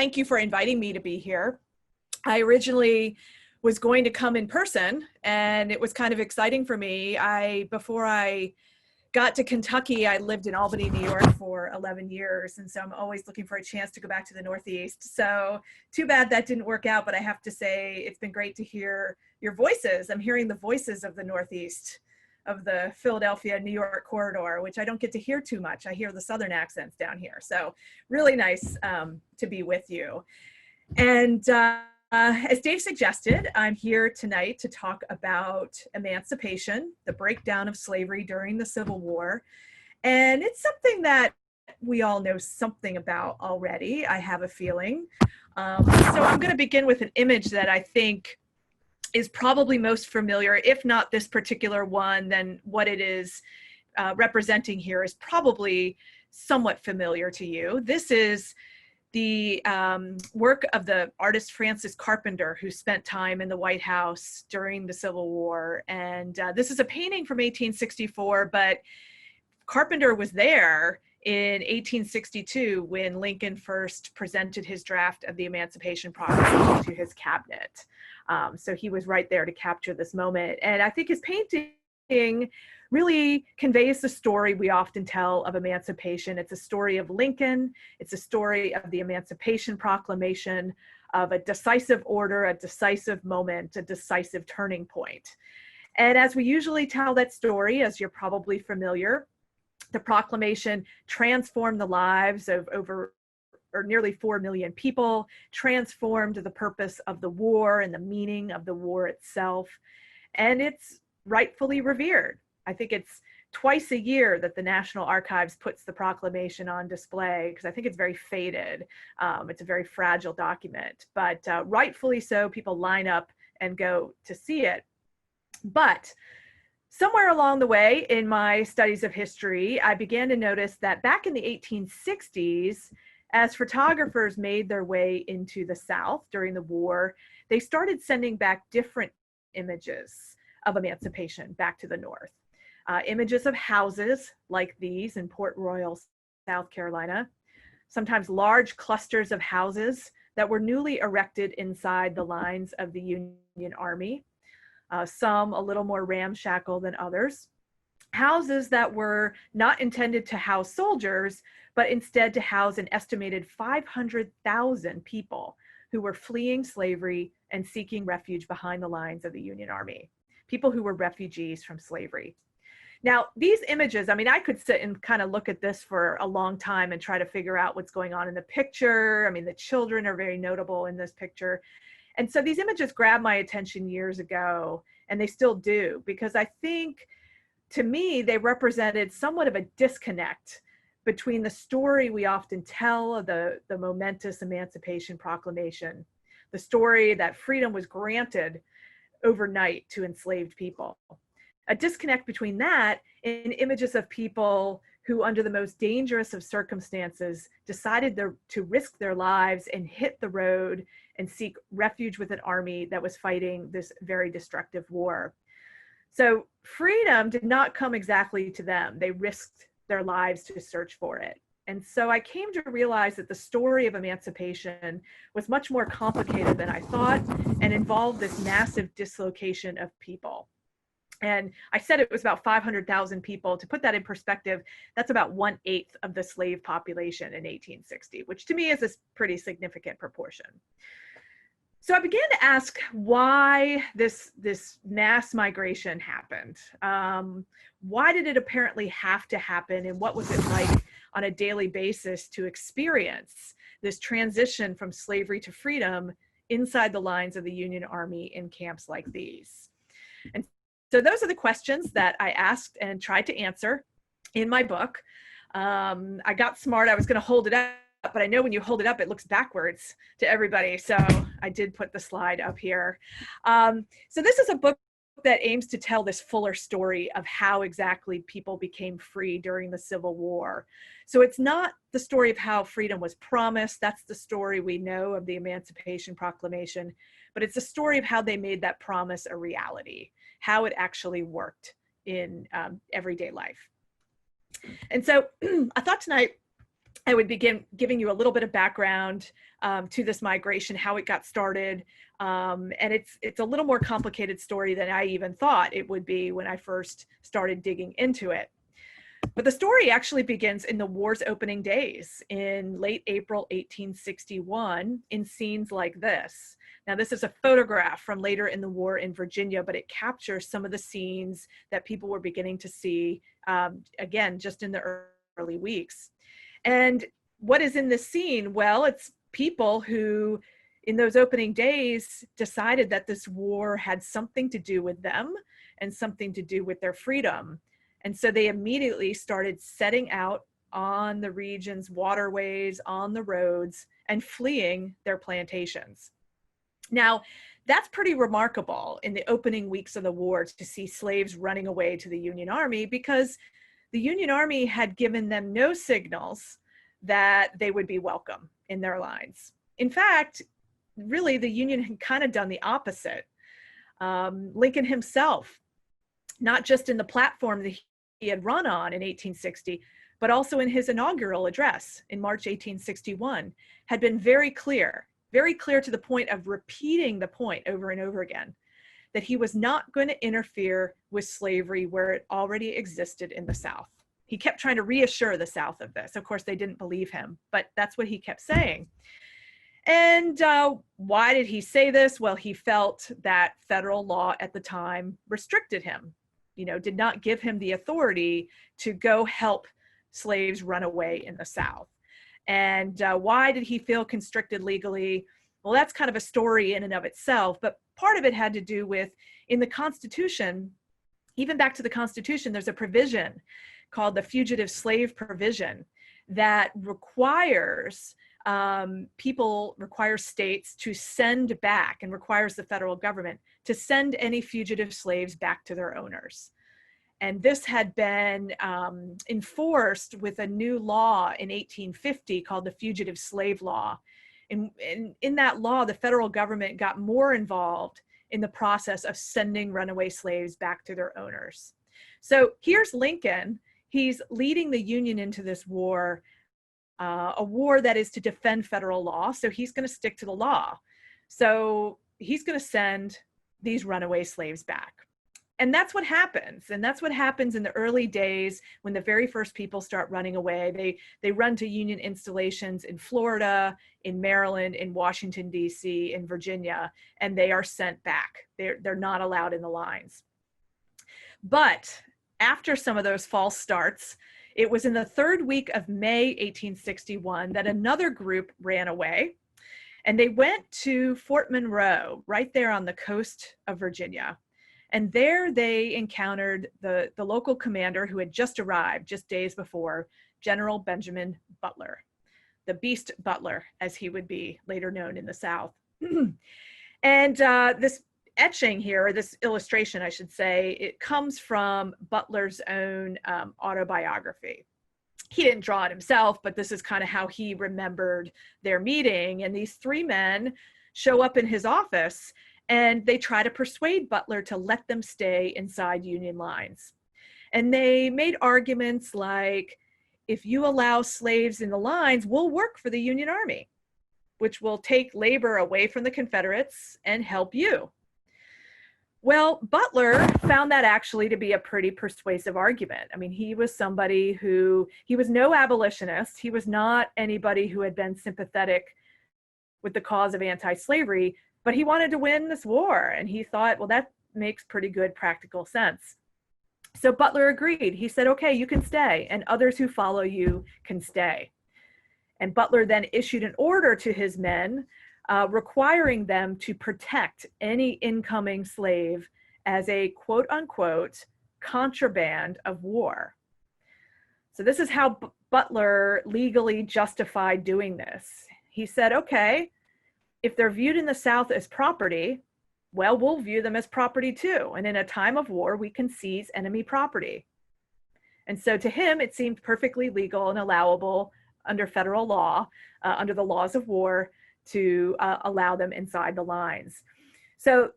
thank you for inviting me to be here. I originally was going to come in person, and it was kind of exciting for me. Before I got to Kentucky, I lived in Albany, New York for 11 years. And so I'm always looking for a chance to go back to the Northeast. So too bad that didn't work out, but I have to say it's been great to hear your voices. I'm hearing the voices of the Northeast, of the Philadelphia, New York corridor, which I don't get to hear too much. I hear the Southern accents down here. So really nice to be with you. And as Dave suggested, I'm here tonight to talk about emancipation, the breakdown of slavery during the Civil War. And it's something that we all know something about already, I have a feeling. So I'm going to begin with an image that I think is probably most familiar, if not this particular one, then what it is representing here is probably somewhat familiar to you. This is the work of the artist Francis Carpenter, who spent time in the White House during the Civil War. And this is a painting from 1864, but Carpenter was there in 1862 when Lincoln first presented his draft of the Emancipation Proclamation to his cabinet. So he was right there to capture this moment. And I think his painting really conveys the story we often tell of emancipation. It's a story of Lincoln. It's a story of the Emancipation Proclamation, of a decisive order, a decisive moment, a decisive turning point. And as we usually tell that story, as you're probably familiar, the proclamation transformed the lives of nearly 4 million people, transformed the purpose of the war and the meaning of the war itself. And it's rightfully revered. I think it's twice a year that the National Archives puts the proclamation on display because I think it's very faded. It's a very fragile document, but rightfully so, people line up and go to see it. But somewhere along the way in my studies of history, I began to notice that back in the 1860s, as photographers made their way into the South during the war, they started sending back different images of emancipation back to the North. Images of houses like these in Port Royal, South Carolina, sometimes large clusters of houses that were newly erected inside the lines of the Union Army, some a little more ramshackle than others. Houses that were not intended to house soldiers, but instead to house an estimated 500,000 people who were fleeing slavery and seeking refuge behind the lines of the Union Army, people who were refugees from slavery. Now, these images, I mean, I could sit and kind of look at this for a long time and try to figure out what's going on in the picture. I mean, the children are very notable in this picture. And so these images grabbed my attention years ago, and they still do, because I think, to me, they represented somewhat of a disconnect between the story we often tell of the momentous Emancipation Proclamation, the story that freedom was granted overnight to enslaved people. A disconnect between that and images of people who, under the most dangerous of circumstances, decided to risk their lives and hit the road and seek refuge with an army that was fighting this very destructive war. So freedom did not come exactly to them. They risked their lives to search for it. And so I came to realize that the story of emancipation was much more complicated than I thought and involved this massive dislocation of people. And I said it was about 500,000 people. To put that in perspective, that's about 1/8 of the slave population in 1860, which to me is a pretty significant proportion. So I began to ask why this mass migration happened. Why did it apparently have to happen? And what was it like on a daily basis to experience this transition from slavery to freedom inside the lines of the Union Army in camps like these? And so those are the questions that I asked and tried to answer in my book. I got smart. I was going to hold it up, but I know when you hold it up, it looks backwards to everybody. So I did put the slide up here. So this is a book that aims to tell this fuller story of how exactly people became free during the Civil War. So it's not the story of how freedom was promised. That's the story we know of the Emancipation Proclamation, but it's a story of how they made that promise a reality, how it actually worked in everyday life. And so I thought tonight I would begin giving you a little bit of background to this migration, how it got started. And it's a little more complicated story than I even thought it would be when I first started digging into it. But the story actually begins in the war's opening days in late April 1861 in scenes like this. Now, this is a photograph from later in the war in Virginia, but it captures some of the scenes that people were beginning to see, again, just in the early weeks. And what is in this scene? Well, it's people who, in those opening days, decided that this war had something to do with them and something to do with their freedom. And so they immediately started setting out on the region's waterways, on the roads, and fleeing their plantations. Now, that's pretty remarkable in the opening weeks of the war to see slaves running away to the Union Army, because the Union Army had given them no signals that they would be welcome in their lines. In fact, really, the Union had kind of done the opposite. Lincoln himself, not just in the platform that he had run on in 1860, but also in his inaugural address in March 1861, had been very clear to the point of repeating the point over and over again, that he was not going to interfere with slavery where it already existed in the South. He kept trying to reassure the South of this. Of course, they didn't believe him, but that's what he kept saying. And why did he say this? Well, he felt that federal law at the time restricted him, did not give him the authority to go help slaves run away in the South. And why did he feel constricted legally? Well, that's kind of a story in and of itself, but part of it had to do with, in the Constitution, even back to the Constitution, there's a provision called the Fugitive Slave Provision that requires states to send back, and requires the federal government to send any fugitive slaves back to their owners. And this had been enforced with a new law in 1850 called the Fugitive Slave Law. And in that law, the federal government got more involved in the process of sending runaway slaves back to their owners. So here's Lincoln. He's leading the Union into this war, a war that is to defend federal law. So he's going to stick to the law. So he's going to send these runaway slaves back. And that's what happens. And that's what happens in the early days when the very first people start running away. They run to Union installations in Florida, in Maryland, in Washington, D.C., in Virginia, and they are sent back. They're not allowed in the lines. But after some of those false starts, it was in the third week of May 1861 that another group ran away, and they went to Fort Monroe, right there on the coast of Virginia. And there they encountered the local commander who had just arrived just days before, General Benjamin Butler, the Beast Butler, as he would be later known in the South. And this etching here, or this illustration, I should say, it comes from Butler's own autobiography. He didn't draw it himself, but this is kind of how he remembered their meeting. And these three men show up in his office, and they try to persuade Butler to let them stay inside Union lines. And they made arguments like, if you allow slaves in the lines, we'll work for the Union Army, which will take labor away from the Confederates and help you. Well, Butler found that actually to be a pretty persuasive argument. I mean, he was somebody he was no abolitionist. He was not anybody who had been sympathetic with the cause of anti-slavery, but he wanted to win this war. And he thought, well, that makes pretty good practical sense. So Butler agreed. He said, okay, you can stay, and others who follow you can stay. And Butler then issued an order to his men requiring them to protect any incoming slave as a quote unquote contraband of war. So this is how Butler legally justified doing this. He said, okay, if they're viewed in the South as property, well, we'll view them as property too. And in a time of war, we can seize enemy property. And so to him, it seemed perfectly legal and allowable under federal law, under the laws of war, to allow them inside the lines. So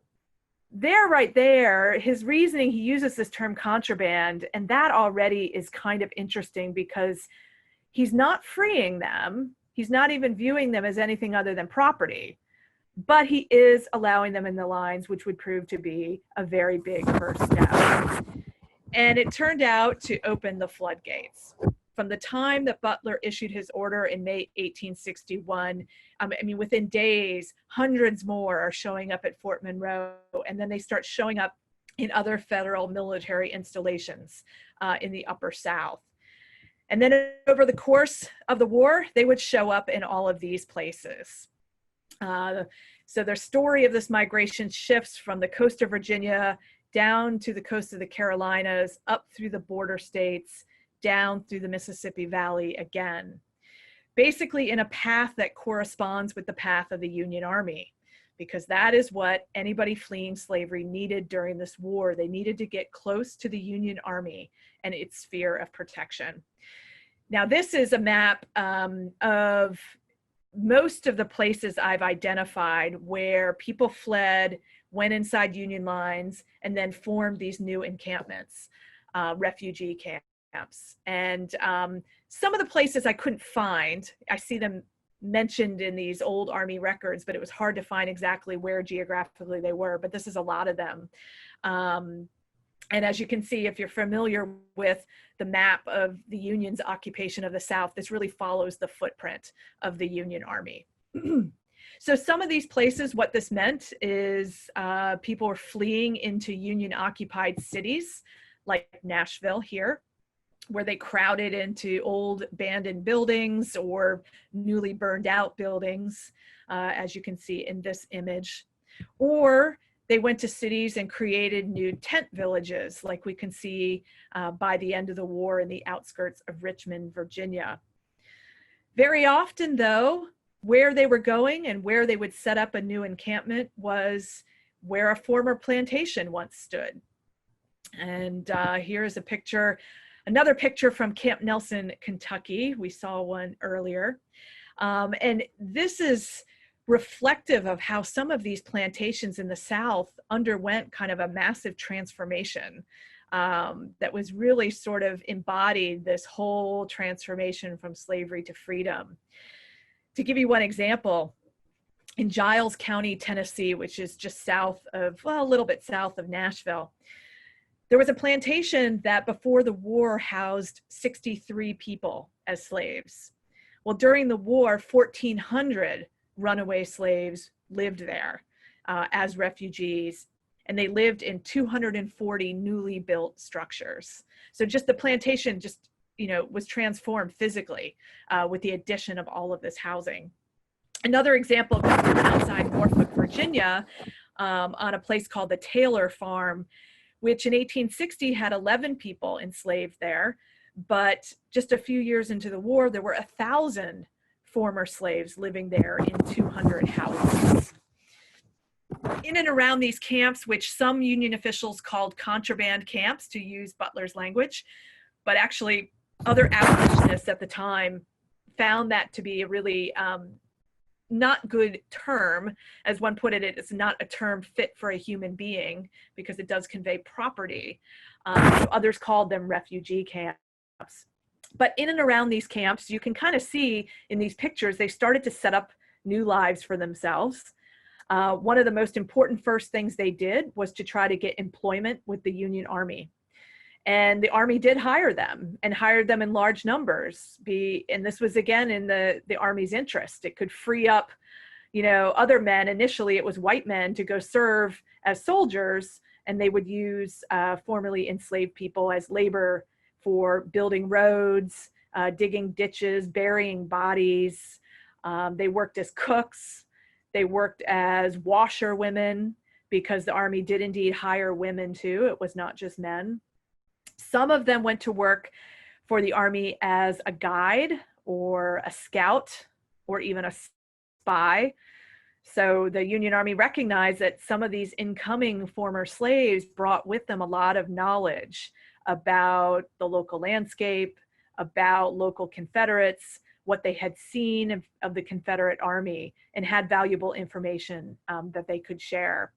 right there, his reasoning, he uses this term contraband, and that already is kind of interesting because He's not freeing them. He's not even viewing them as anything other than property, but he is allowing them in the lines, which would prove to be a very big first step. And it turned out to open the floodgates. From the time that Butler issued his order in May 1861, I mean, within days, hundreds more are showing up at Fort Monroe, and then they start showing up in other federal military installations in the Upper South. And then over the course of the war, they would show up in all of these places. So their story of this migration shifts from the coast of Virginia down to the coast of the Carolinas, up through the border states, down through the Mississippi Valley again. Basically in a path that corresponds with the path of the Union Army, because that is what anybody fleeing slavery needed during this war. They needed to get close to the Union Army and its sphere of protection. Now, this is a map of most of the places I've identified where people fled, went inside Union lines, and then formed these new encampments, refugee camps. And some of the places I couldn't find, I see them mentioned in these old Army records, but it was hard to find exactly where geographically they were, but this is a lot of them. And as you can see, if you're familiar with the map of the Union's occupation of the South, this really follows the footprint of the Union Army. So some of these places, what this meant is people were fleeing into Union occupied cities like Nashville here, where they crowded into old abandoned buildings or newly burned out buildings, as you can see in this image. Or they went to cities and created new tent villages, like we can see by the end of the war in the outskirts of Richmond, Virginia. Very often, though, where they were going and where they would set up a new encampment was where a former plantation once stood. And here's a picture, another picture from Camp Nelson, Kentucky. We saw one earlier. And this is reflective of how some of these plantations in the South underwent kind of a massive transformation that was really sort of embodied this whole transformation from slavery to freedom. To give you one example, in Giles County, Tennessee, which is just south of, well, a little bit south of Nashville, there was a plantation that before the war housed 63 people as slaves. Well, during the war, 1,400 runaway slaves lived there as refugees, and they lived in 240 newly built structures. So just the plantation just, you know, was transformed physically with the addition of all of this housing. Another example comes from outside Norfolk, Virginia, on a place called the Taylor Farm, which in 1860 had 11 people enslaved there. But just a few years into the war, there were 1,000 former slaves living there in 200 houses. In and around these camps, which some Union officials called contraband camps, to use Butler's language, but actually other abolitionists at the time found that to be a really not good term. As one put it, it's not a term fit for a human being because it does convey property. So others called them refugee camps. But in and around these camps, you can kind of see in these pictures, they started to set up new lives for themselves. One of the most important first things they did was to try to get employment with the Union Army. And the Army did hire them and hired them in large numbers. And this was again in the Army's interest. It could free up, you know, other men. Initially, it was white men to go serve as soldiers, and they would use formerly enslaved people as labor for building roads, digging ditches, burying bodies. They worked as cooks. They worked as washerwomen because the Army did indeed hire women too. It was not just men. Some of them went to work for the Army as a guide or a scout or even a spy. So the Union Army recognized that some of these incoming former slaves brought with them a lot of knowledge about the local landscape, about local Confederates, what they had seen of the Confederate Army, and had valuable information that they could share.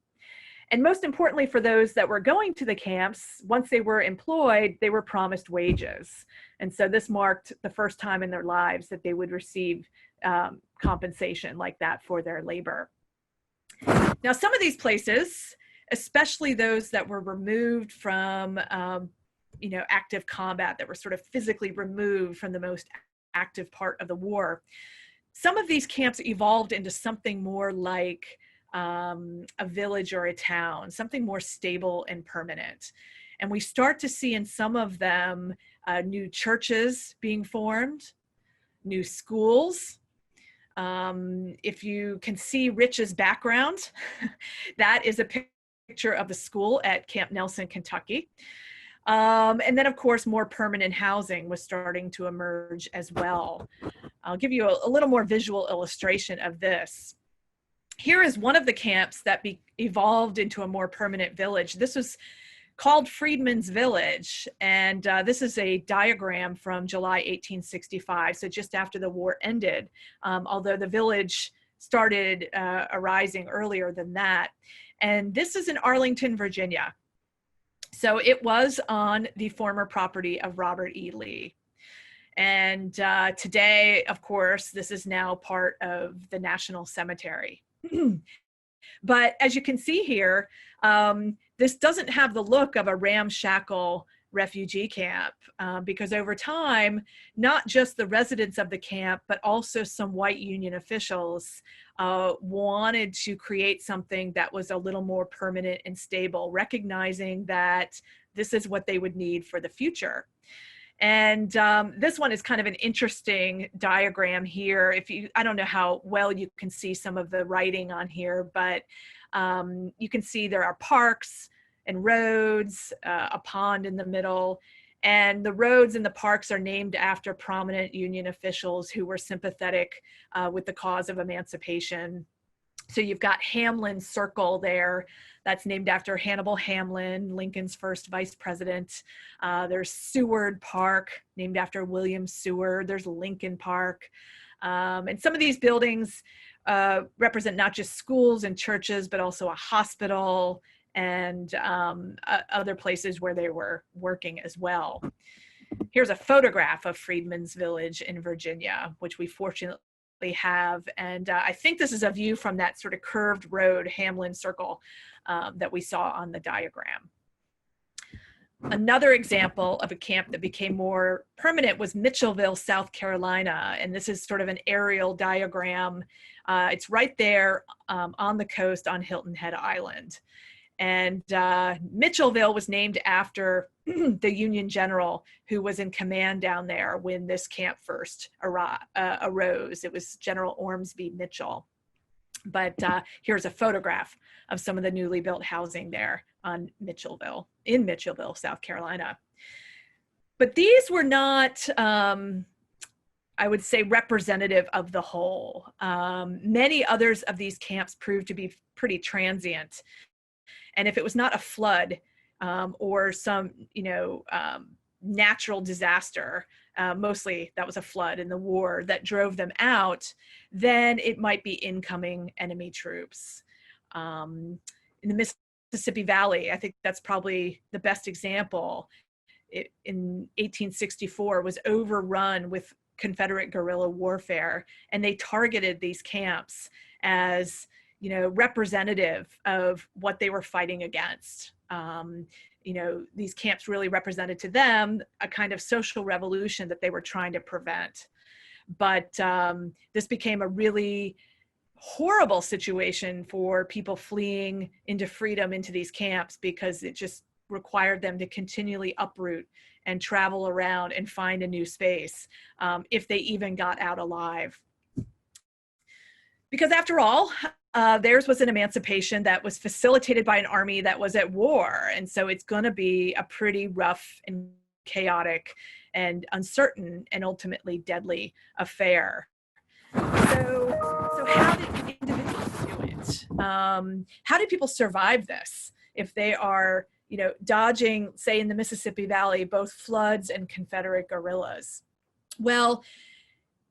And most importantly, for those that were going to the camps, once they were employed, they were promised wages. And so this marked the first time in their lives that they would receive compensation like that for their labor. Now, some of these places, especially those that were removed from active combat, that were sort of physically removed from the most active part of the war, some of these camps evolved into something more like a village or a town, something more stable and permanent. And we start to see in some of them new churches being formed, new schools. If you can see Rich's background, that is a picture of the school at Camp Nelson, Kentucky. And then, of course, more permanent housing was starting to emerge as well. I'll give you a little more visual illustration of this. Here is one of the camps that evolved into a more permanent village. This was called Freedman's Village, and this is a diagram from July 1865, so just after the war ended, although the village started arising earlier than that. And this is in Arlington, Virginia. So it was on the former property of Robert E. Lee. And today, of course, this is now part of the National Cemetery. But as you can see here, this doesn't have the look of a ramshackle refugee camp, because over time, not just the residents of the camp, but also some white Union officials wanted to create something that was a little more permanent and stable, recognizing that this is what they would need for the future. And this one is kind of an interesting diagram here. I don't know how well you can see some of the writing on here, but you can see there are parks and roads, a pond in the middle, and the roads and the parks are named after prominent Union officials who were sympathetic with the cause of emancipation. So you've got Hamlin Circle there. That's named after Hannibal Hamlin, Lincoln's first vice president. There's Seward Park, named after William Seward. There's Lincoln Park. And some of these buildings represent not just schools and churches, but also a hospital and other places where they were working as well. Here's a photograph of Freedman's Village in Virginia, which we fortunately have. And I think this is a view from that sort of curved road, Hamlin Circle, that we saw on the diagram. Another example of a camp that became more permanent was Mitchellville, South Carolina. And this is sort of an aerial diagram. It's right there on the coast on Hilton Head Island. And Mitchellville was named after the Union general who was in command down there when this camp first arose. It was General Ormsby Mitchell. But here's a photograph of some of the newly built housing there on Mitchellville, in Mitchellville, South Carolina. But these were not, I would say, representative of the whole. Many others of these camps proved to be pretty transient. And if it was not a flood or some, natural disaster, mostly that was a flood in the war that drove them out, then it might be incoming enemy troops. In the Mississippi Valley, I think that's probably the best example. In 1864 was overrun with Confederate guerrilla warfare, and they targeted these camps as representative of what they were fighting against. These camps really represented to them a kind of social revolution that they were trying to prevent. But this became a really horrible situation for people fleeing into freedom into these camps, because it just required them to continually uproot and travel around and find a new space, if they even got out alive. Because after all, theirs was an emancipation that was facilitated by an army that was at war. And so it's going to be a pretty rough and chaotic and uncertain and ultimately deadly affair. So how did individuals do it? How did people survive this if they are, dodging, say in the Mississippi Valley, both floods and Confederate guerrillas? Well,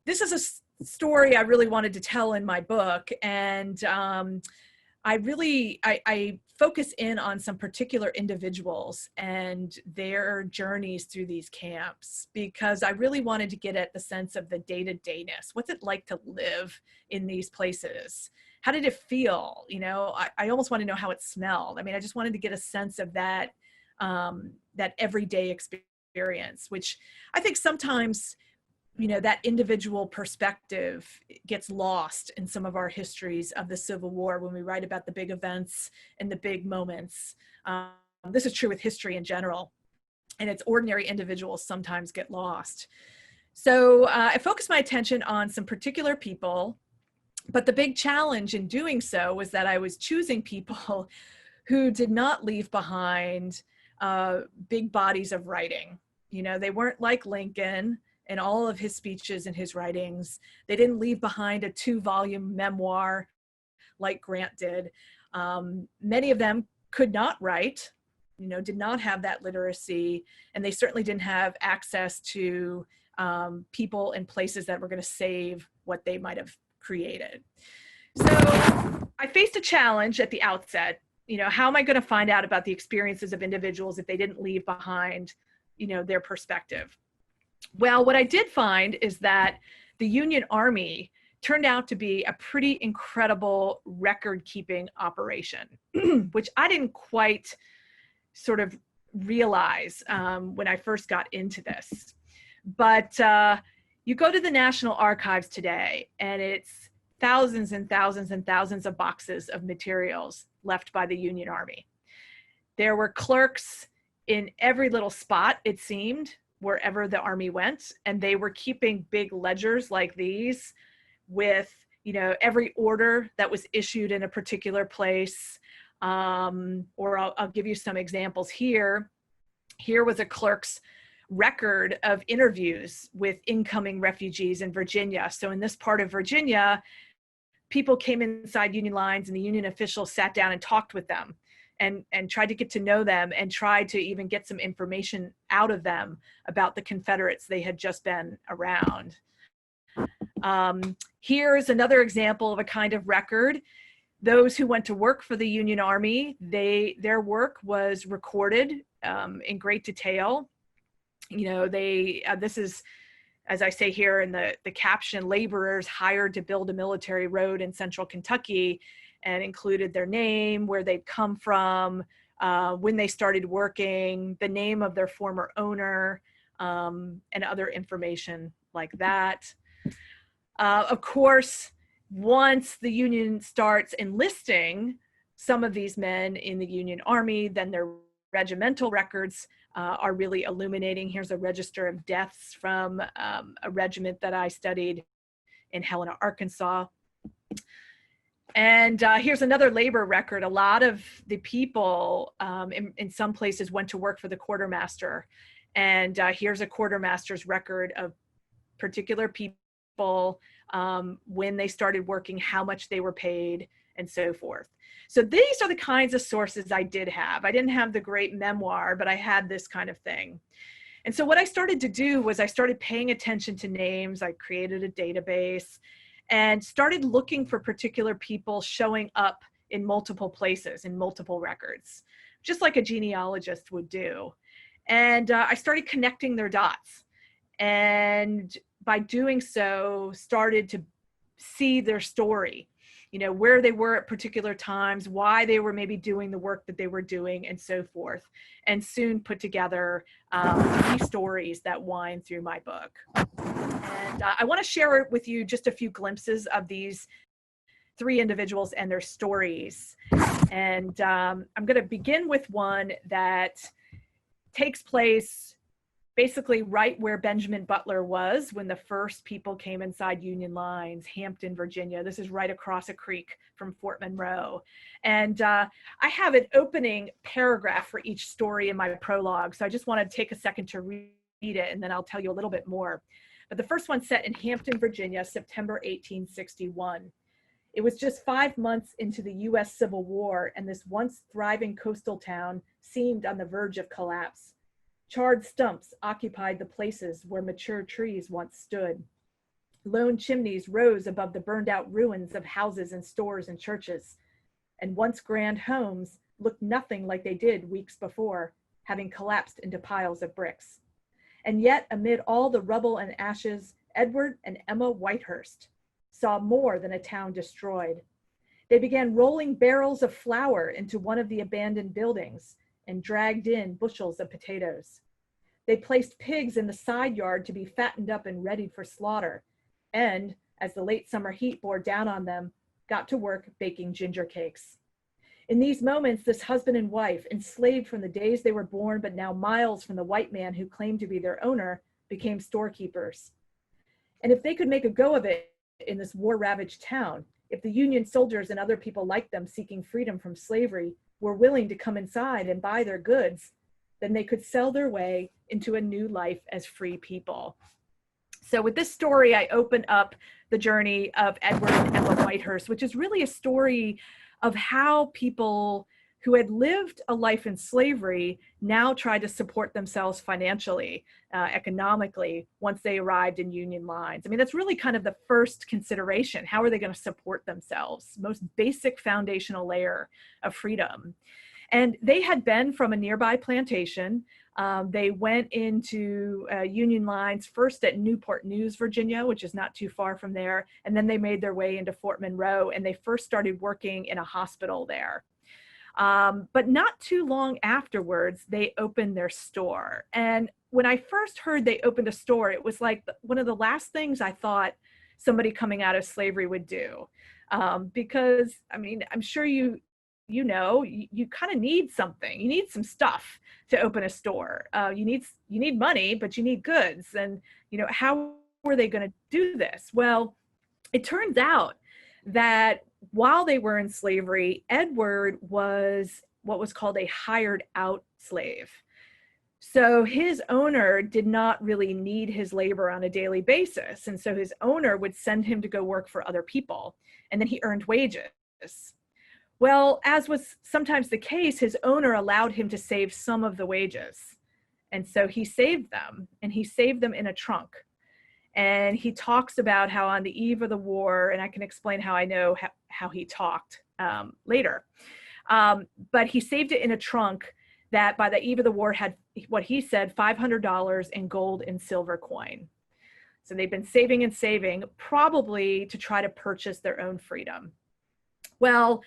this is a story I really wanted to tell in my book, and I focus in on some particular individuals and their journeys through these camps, because I really wanted to get at the sense of the day-to-dayness. What's it like to live in these places? How did it feel? You know, I almost want to know how it smelled. I mean, I just wanted to get a sense of that, that everyday experience, which I think sometimes, you know, that individual perspective gets lost in some of our histories of the Civil War when we write about the big events and the big moments. This is true with history in general, and its ordinary individuals sometimes get lost. So I focused my attention on some particular people, but the big challenge in doing so was that I was choosing people who did not leave behind big bodies of writing. You know, they weren't like Lincoln and all of his speeches and his writings. They didn't leave behind a 2-volume memoir like Grant did. Many of them could not write, you know, did not have that literacy, and they certainly didn't have access to people and places that were going to save what they might have created. So I faced a challenge at the outset. You know, how am I going to find out about the experiences of individuals if they didn't leave behind, you know, their perspective? Well, what I did find is that the Union Army turned out to be a pretty incredible record-keeping operation, which I didn't quite sort of realize when I first got into this. But you go to the National Archives today, and it's thousands and thousands and thousands of boxes of materials left by the Union Army. There were clerks in every little spot, it seemed, wherever the Army went, and they were keeping big ledgers like these with, you know, every order that was issued in a particular place. Or I'll give you some examples here. Here was a clerk's record of interviews with incoming refugees in Virginia. So in this part of Virginia, people came inside Union lines and the Union officials sat down and talked with them and tried to get to know them and tried to even get some information out of them about the Confederates they had just been around. Here's another example of a kind of record. Those who went to work for the Union Army, their work was recorded in great detail. You know, this is, as I say here in the caption, laborers hired to build a military road in central Kentucky, and included their name, where they'd come from, when they started working, the name of their former owner, and other information like that. Of course, once the Union starts enlisting some of these men in the Union Army, then their regimental records are really illuminating. Here's a register of deaths from a regiment that I studied in Helena, Arkansas. And here's another labor record. A lot of the people in some places went to work for the quartermaster. And here's a quartermaster's record of particular people, when they started working, how much they were paid, and so forth. So these are the kinds of sources I did have. I didn't have the great memoir, but I had this kind of thing. And so what I started to do was I started paying attention to names. I created a database and started looking for particular people showing up in multiple places, in multiple records, just like a genealogist would do. And I started connecting their dots. And by doing so, started to see their story, you know, where they were at particular times, why they were maybe doing the work that they were doing, and so forth. And soon put together 3 stories that wind through my book. And I want to share with you just a few glimpses of these 3 individuals and their stories. And I'm going to begin with one that takes place basically right where Benjamin Butler was when the first people came inside Union lines, Hampton, Virginia. This is right across a creek from Fort Monroe. And I have an opening paragraph for each story in my prologue. So I just want to take a second to read it, and then I'll tell you a little bit more. But the first one's set in Hampton, Virginia, September 1861. It was just 5 months into the US Civil War, and this once thriving coastal town seemed on the verge of collapse. Charred stumps occupied the places where mature trees once stood. Lone chimneys rose above the burned out ruins of houses and stores and churches. And once grand homes looked nothing like they did weeks before, having collapsed into piles of bricks. And yet, amid all the rubble and ashes, Edward and Emma Whitehurst saw more than a town destroyed. They began rolling barrels of flour into one of the abandoned buildings and dragged in bushels of potatoes. They placed pigs in the side yard to be fattened up and readied for slaughter, and, as the late summer heat bore down on them, got to work baking ginger cakes. In these moments, this husband and wife, enslaved from the days they were born, but now miles from the white man who claimed to be their owner, became storekeepers. And if they could make a go of it in this war-ravaged town, if the Union soldiers and other people like them seeking freedom from slavery were willing to come inside and buy their goods, then they could sell their way into a new life as free people. So with this story, I open up the journey of Edward and Emma Whitehurst, which is really a story of how people who had lived a life in slavery now tried to support themselves financially, economically, once they arrived in Union lines. I mean, that's really kind of the first consideration. How are they going to support themselves? Most basic foundational layer of freedom. And they had been from a nearby plantation. They went into Union lines first at Newport News, Virginia, which is not too far from there. And then they made their way into Fort Monroe, and they first started working in a hospital there. But not too long afterwards, they opened their store. And when I first heard they opened a store, it was like one of the last things I thought somebody coming out of slavery would do. Because, I mean, I'm sure you kind of need something. You need some stuff to open a store. You need money, but you need goods. And, how were they going to do this? Well, it turns out that while they were in slavery, Edward was what was called a hired out slave. So his owner did not really need his labor on a daily basis. And so his owner would send him to go work for other people, and then he earned wages. Well, as was sometimes the case, his owner allowed him to save some of the wages. And so he saved them, and he saved them in a trunk. And he talks about how on the eve of the war, and I can explain how I know how he talked later, but he saved it in a trunk that by the eve of the war had, what he said, $500 in gold and silver coin. So they've been saving and saving, probably to try to purchase their own freedom. Well,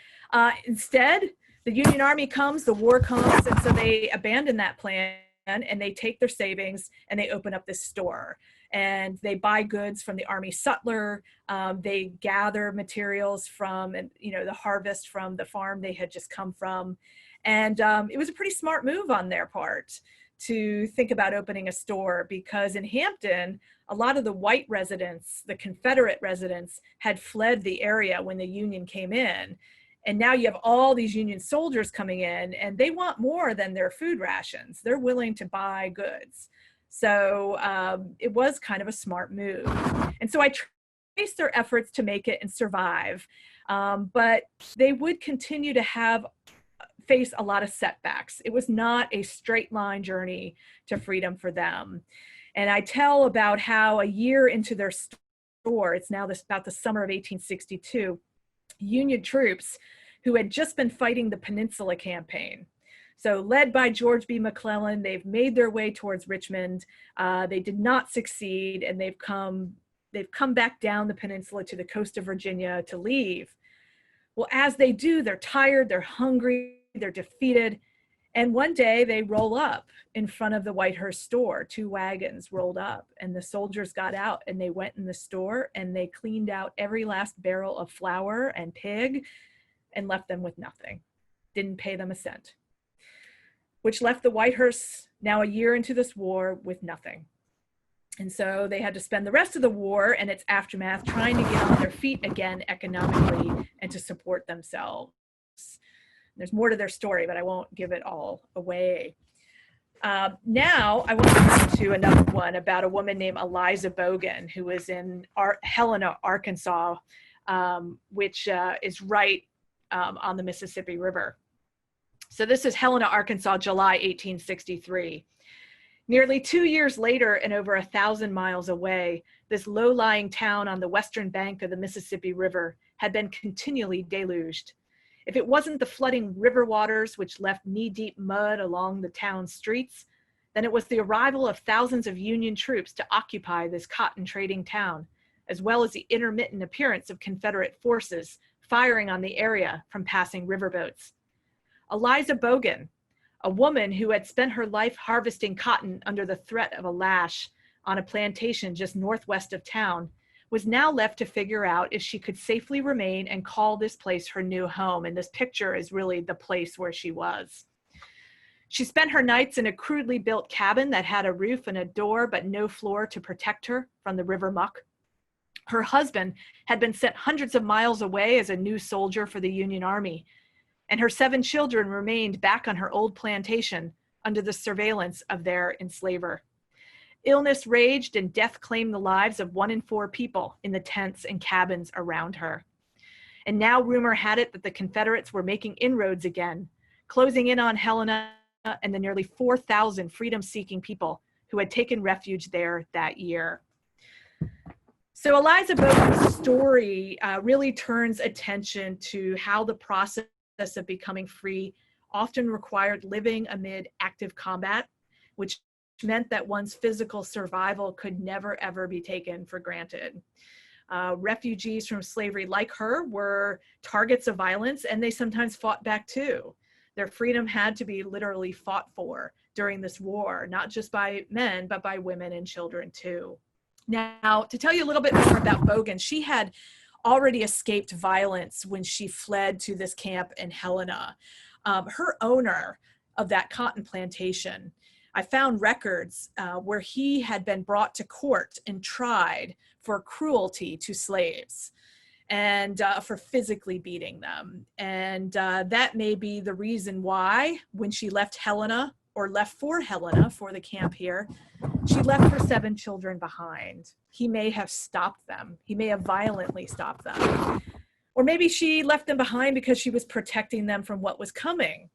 instead, the Union Army comes, the war comes, and so they abandon that plan, and they take their savings and they open up this store. And they buy goods from the army sutler. They gather materials from, the harvest from the farm they had just come from. And it was a pretty smart move on their part to think about opening a store, because in Hampton, a lot of the white residents, the Confederate residents, had fled the area when the Union came in. And now you have all these Union soldiers coming in, and they want more than their food rations. They're willing to buy goods. So it was kind of a smart move. And so I traced their efforts to make it and survive. But they would continue to face a lot of setbacks. It was not a straight line journey to freedom for them. And I tell about how a year into their store, it's now about the summer of 1862, Union troops who had just been fighting the Peninsula Campaign. So led by George B. McClellan, they've made their way towards Richmond. They did not succeed, and they've come back down the peninsula to the coast of Virginia to leave. Well, as they do, they're tired, they're hungry, they're defeated. And one day they roll up in front of the Whitehurst store. 2 wagons rolled up, and the soldiers got out, and they went in the store and they cleaned out every last barrel of flour and pig and left them with nothing. Didn't pay them a cent, which left the Whitehursts, now a year into this war, with nothing. And so they had to spend the rest of the war and its aftermath trying to get on their feet again economically and to support themselves. There's more to their story, but I won't give it all away. Now I want to turn to another one about a woman named Eliza Bogan, who was in Helena, Arkansas, which is right on the Mississippi River. So this is Helena, Arkansas, July 1863. Nearly 2 years later, and over 1,000 miles away, this low-lying town on the western bank of the Mississippi River had been continually deluged. If it wasn't the flooding river waters which left knee-deep mud along the town streets, then it was the arrival of thousands of Union troops to occupy this cotton trading town, as well as the intermittent appearance of Confederate forces firing on the area from passing riverboats. Eliza Bogan, a woman who had spent her life harvesting cotton under the threat of a lash on a plantation just northwest of town, was now left to figure out if she could safely remain and call this place her new home. And this picture is really the place where she was. She spent her nights in a crudely built cabin that had a roof and a door, but no floor to protect her from the river muck. Her husband had been sent hundreds of miles away as a new soldier for the Union Army, and her 7 children remained back on her old plantation under the surveillance of their enslaver. Illness raged and death claimed the lives of 1 in 4 people in the tents and cabins around her. And now rumor had it that the Confederates were making inroads again, closing in on Helena and the nearly 4,000 freedom-seeking people who had taken refuge there that year. So Eliza Bogan's story really turns attention to how the process of becoming free often required living amid active combat, which meant that one's physical survival could never, ever be taken for granted. Refugees from slavery like her were targets of violence, and they sometimes fought back too. Their freedom had to be literally fought for during this war, not just by men, but by women and children too. Now, to tell you a little bit more about Bogan, she had already escaped violence when she fled to this camp in Helena. Her owner of that cotton plantation, I found records where he had been brought to court and tried for cruelty to slaves and for physically beating them. And that may be the reason why when she left Helena, or left for Helena, for the camp here, she left her 7 children behind. He may have stopped them. He may have violently stopped them. Or maybe she left them behind because she was protecting them from what was coming.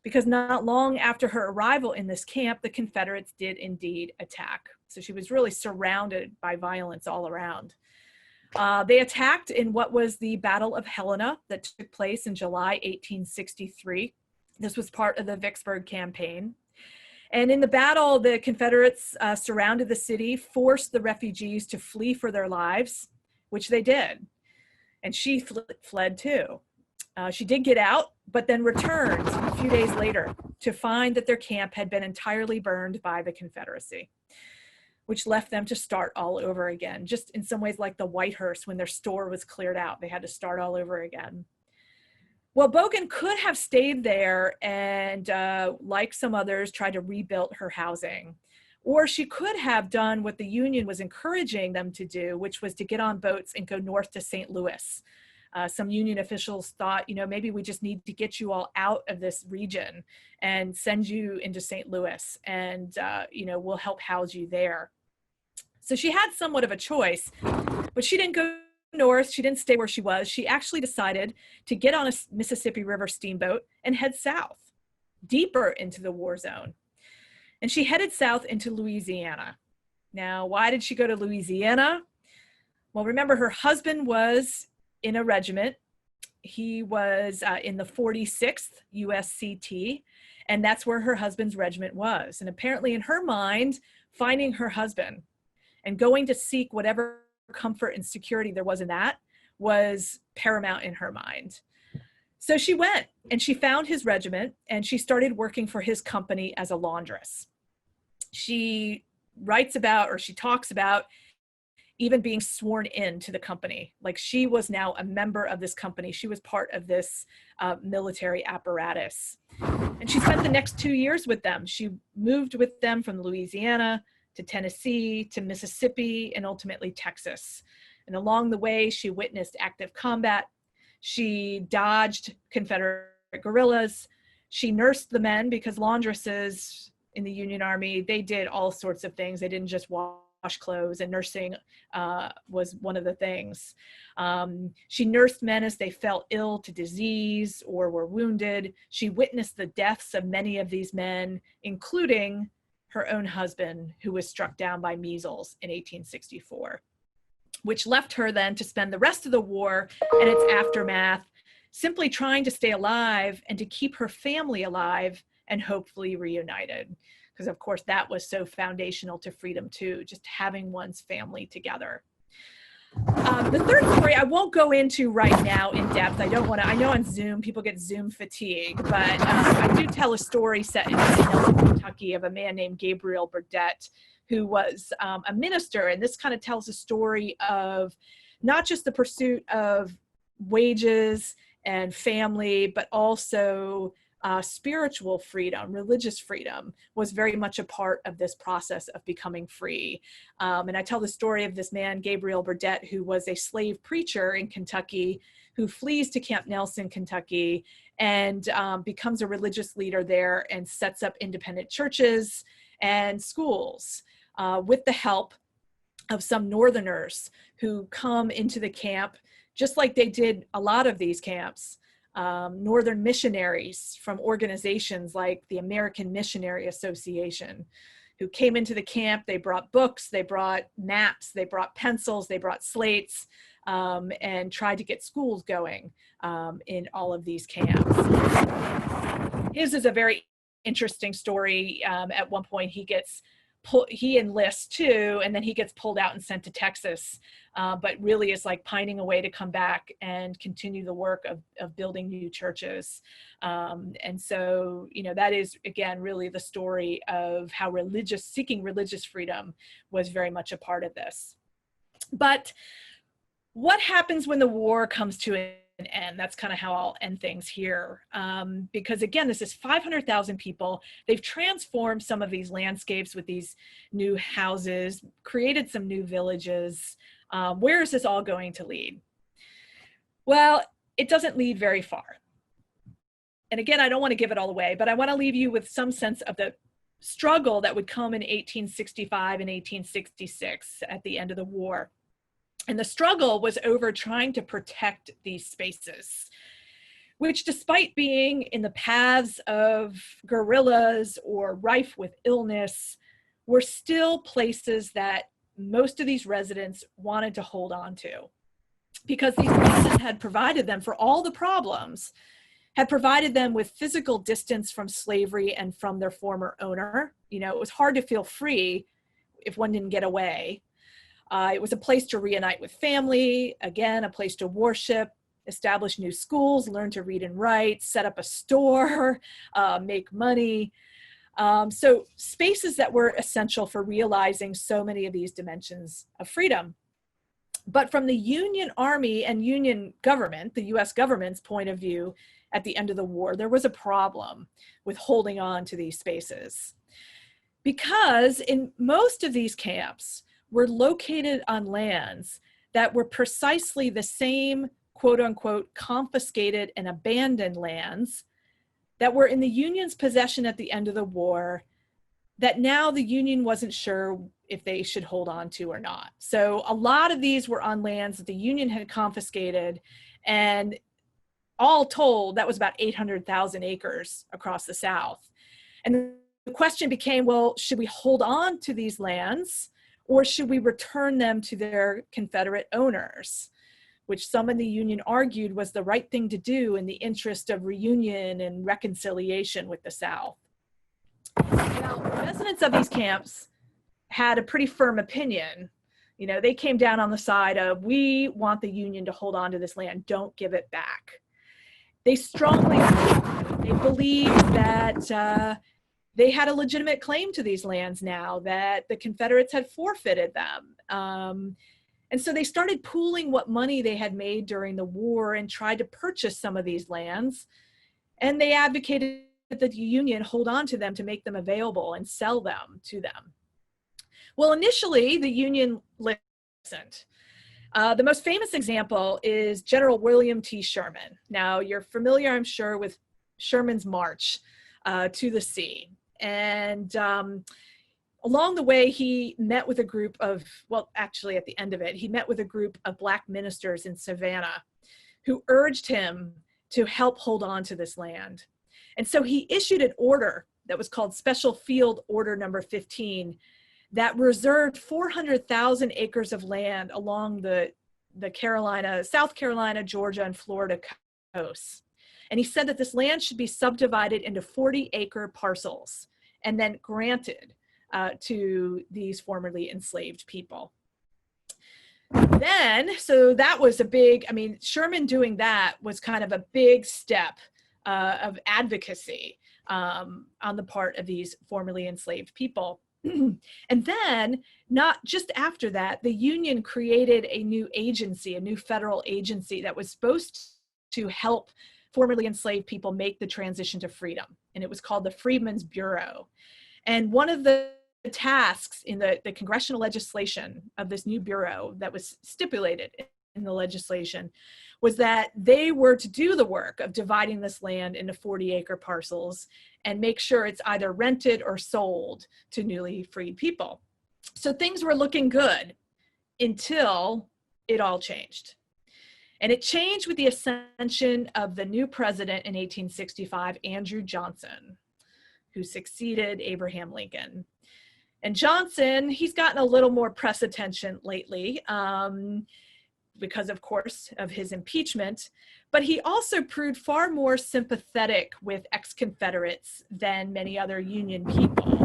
Because not long after her arrival in this camp, the Confederates did indeed attack. So she was really surrounded by violence all around. They attacked in what was the Battle of Helena that took place in July 1863. This was part of the Vicksburg campaign. And in the battle, the Confederates surrounded the city, forced the refugees to flee for their lives, which they did. And she fled too. She did get out, but then returned a few days later to find that their camp had been entirely burned by the Confederacy, which left them to start all over again. Just in some ways like the Whitehurst, when their store was cleared out, they had to start all over again. Well, Bogan could have stayed there and, like some others, tried to rebuild her housing. Or she could have done what the Union was encouraging them to do, which was to get on boats and go north to St. Louis. Some Union officials thought, maybe we just need to get you all out of this region and send you into St. Louis, and, we'll help house you there. So she had somewhat of a choice, but she didn't go north. She didn't stay where she was. She actually decided to get on a Mississippi River steamboat and head south, deeper into the war zone. And she headed south into Louisiana. Now, why did she go to Louisiana? Well, remember, her husband was in a regiment. He was in the 46th USCT, and that's where her husband's regiment was. And apparently in her mind, finding her husband and going to seek whatever comfort and security there was in that was paramount in her mind. So she went and she found his regiment and she started working for his company as a laundress. She writes about, or she talks about, even being sworn in to the company. Like, she was now a member of this company. She was part of this military apparatus. And she spent the next 2 years with them. She moved with them from Louisiana to Tennessee, to Mississippi, and ultimately Texas. And along the way, she witnessed active combat. She dodged Confederate guerrillas. She nursed the men, because laundresses in the Union Army, they did all sorts of things. They didn't just wash clothes, and nursing was one of the things. She nursed men as they fell ill to disease or were wounded. She witnessed the deaths of many of these men, including her own husband, who was struck down by measles in 1864, which left her then to spend the rest of the war and its aftermath simply trying to stay alive and to keep her family alive and hopefully reunited. Because of course that was so foundational to freedom too, just having one's family together. The third story I won't go into right now in depth. I don't want to, I know on Zoom people get Zoom fatigue, but I do tell a story set in Kentucky of a man named Gabriel Burdett, who was a minister. And this kind of tells a story of not just the pursuit of wages and family, but also spiritual freedom, religious freedom was very much a part of this process of becoming free. And I tell the story of this man, Gabriel Burdett, who was a slave preacher in Kentucky, who flees to Camp Nelson, Kentucky, and becomes a religious leader there and sets up independent churches and schools with the help of some Northerners who come into the camp, just like they did a lot of these camps. Northern missionaries from organizations like the American Missionary Association, who came into the camp. They brought books, they brought maps, they brought pencils, they brought slates, and tried to get schools going in all of these camps. His is a very interesting story. At one point he enlists too, and then he gets pulled out and sent to Texas, but really is like pining away to come back and continue the work of building new churches. And so, you know, that is, again, really the story of how seeking religious freedom was very much a part of this. But what happens when the war comes to an end? That's kind of how I'll end things here. Because again, this is 500,000 people. They've transformed some of these landscapes with these new houses, created some new villages. Where is this all going to lead? Well, it doesn't lead very far. And again, I don't want to give it all away, but I want to leave you with some sense of the struggle that would come in 1865 and 1866 at the end of the war. And the struggle was over trying to protect these spaces, which, despite being in the paths of guerrillas or rife with illness, were still places that most of these residents wanted to hold on to, because these places had provided them, for all the problems, had provided them with physical distance from slavery and from their former owner. You know, it was hard to feel free if one didn't get away. It was a place to reunite with family, again, a place to worship, establish new schools, learn to read and write, set up a store, make money. So spaces that were essential for realizing so many of these dimensions of freedom. But from the Union Army and Union government, the US government's point of view at the end of the war, there was a problem with holding on to these spaces. Because in most of these camps, were located on lands that were precisely the same, quote unquote, confiscated and abandoned lands that were in the Union's possession at the end of the war, that now the Union wasn't sure if they should hold on to or not. So a lot of these were on lands that the Union had confiscated, and all told, that was about 800,000 acres across the South. And the question became, well, should we hold on to these lands, or should we return them to their Confederate owners, which some in the Union argued was the right thing to do in the interest of reunion and reconciliation with the South? Now, residents of these camps had a pretty firm opinion. You know, they came down on the side of, we want the Union to hold on to this land, don't give it back. They strongly believed that they had a legitimate claim to these lands now, that the Confederates had forfeited them. And so they started pooling what money they had made during the war and tried to purchase some of these lands. And they advocated that the Union hold on to them to make them available and sell them to them. Well, initially, the Union listened. The most famous example is General William T. Sherman. Now, you're familiar, I'm sure, with Sherman's march to the sea. And along the way, he met with a group of, well, actually at the end of it, he met with a group of Black ministers in Savannah who urged him to help hold on to this land. And so he issued an order that was called Special Field Order Number 15 that reserved 400,000 acres of land along the Carolina, South Carolina, Georgia, and Florida And he said that this land should be subdivided into 40-acre parcels and then granted to these formerly enslaved people. Then, so that was a big, I mean, Sherman doing that was kind of a big step of advocacy on the part of these formerly enslaved people. And then, not just after that, the Union created a new agency, a new federal agency that was supposed to help formerly enslaved people make the transition to freedom. And it was called the Freedmen's Bureau. And one of the tasks in the congressional legislation of this new bureau that was stipulated in the legislation was that they were to do the work of dividing this land into 40-acre parcels and make sure it's either rented or sold to newly freed people. So things were looking good until it all changed. And it changed with the ascension of the new president in 1865, Andrew Johnson, who succeeded Abraham Lincoln. And Johnson, he's gotten a little more press attention lately because, of course, of his impeachment, but he also proved far more sympathetic with ex-Confederates than many other Union people.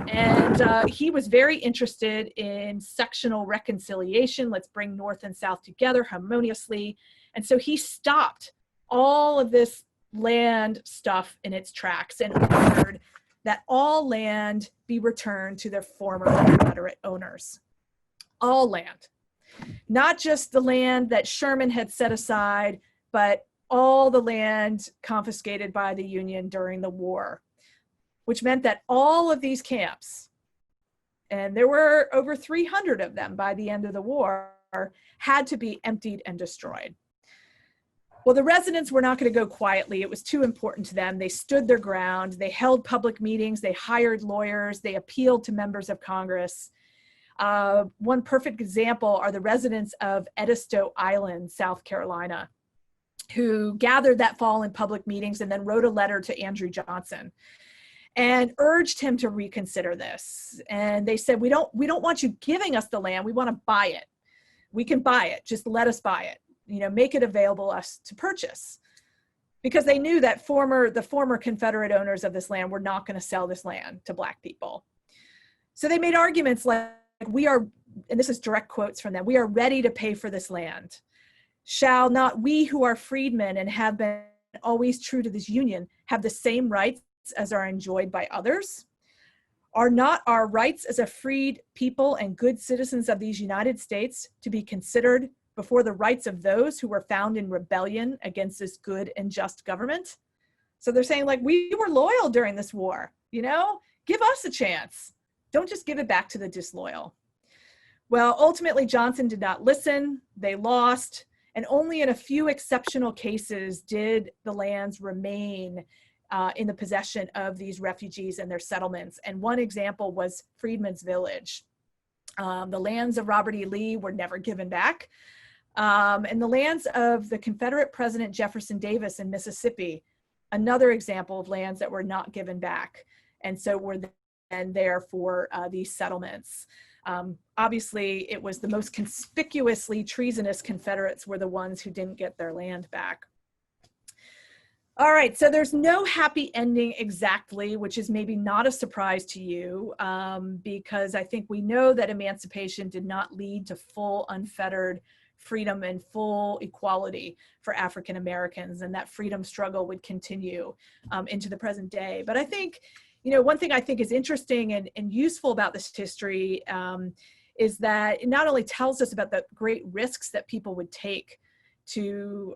And he was very interested in sectional reconciliation. Let's bring North and South together harmoniously. And so he stopped all of this land stuff in its tracks and ordered that all land be returned to their former Confederate owners. All land. Not just the land that Sherman had set aside, but all the land confiscated by the Union during the war, which meant that all of these camps, and there were over 300 of them by the end of the war, had to be emptied and destroyed. Well, the residents were not going to go quietly. It was too important to them. They stood their ground. They held public meetings. They hired lawyers. They appealed to members of Congress. One perfect example are the residents of Edisto Island, South Carolina, who gathered that fall in public meetings and then wrote a letter to Andrew Johnson and urged him to reconsider this. And they said, we don't want you giving us the land. We want to buy it. We can buy it. Just let us buy it. You know, make it available us to purchase, because they knew that the former Confederate owners of this land were not going to sell this land to Black people. So they made arguments like, we are, and this is direct quotes from them, we are ready to pay for this land. Shall not we who are freedmen and have been always true to this union have the same rights as are enjoyed by others? Are not our rights as a freed people and good citizens of these United States to be considered before the rights of those who were found in rebellion against this good and just government? So they're saying, like, we were loyal during this war, you know, give us a chance. Don't just give it back to the disloyal. Well, ultimately, Johnson did not listen. They lost. And only in a few exceptional cases did the lands remain in the possession of these refugees and their settlements. And one example was Freedman's Village. The lands of Robert E. Lee were never given back. And the lands of the Confederate President Jefferson Davis in Mississippi, another example of lands that were not given back. And so were then there for these settlements. Obviously, it was the most conspicuously treasonous Confederates were the ones who didn't get their land back. All right, so there's no happy ending exactly, which is maybe not a surprise to you, because I think we know that emancipation did not lead to full unfettered freedom and full equality for African Americans, and that freedom struggle would continue into the present day. But I think, you know, one thing I think is interesting and useful about this history is that it not only tells us about the great risks that people would take to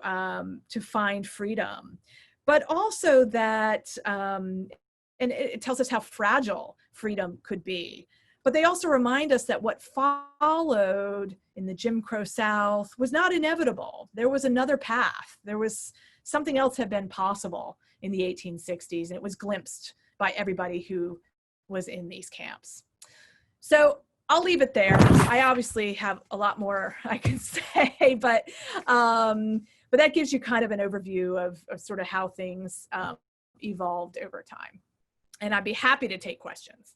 find freedom, but also that, and it tells us how fragile freedom could be. But they also remind us that what followed in the Jim Crow South was not inevitable. There was another path. There was something else had been possible in the 1860s, and it was glimpsed by everybody who was in these camps. So I'll leave it there. I obviously have a lot more I can say, but that gives you kind of an overview of sort of how things evolved over time. And I'd be happy to take questions.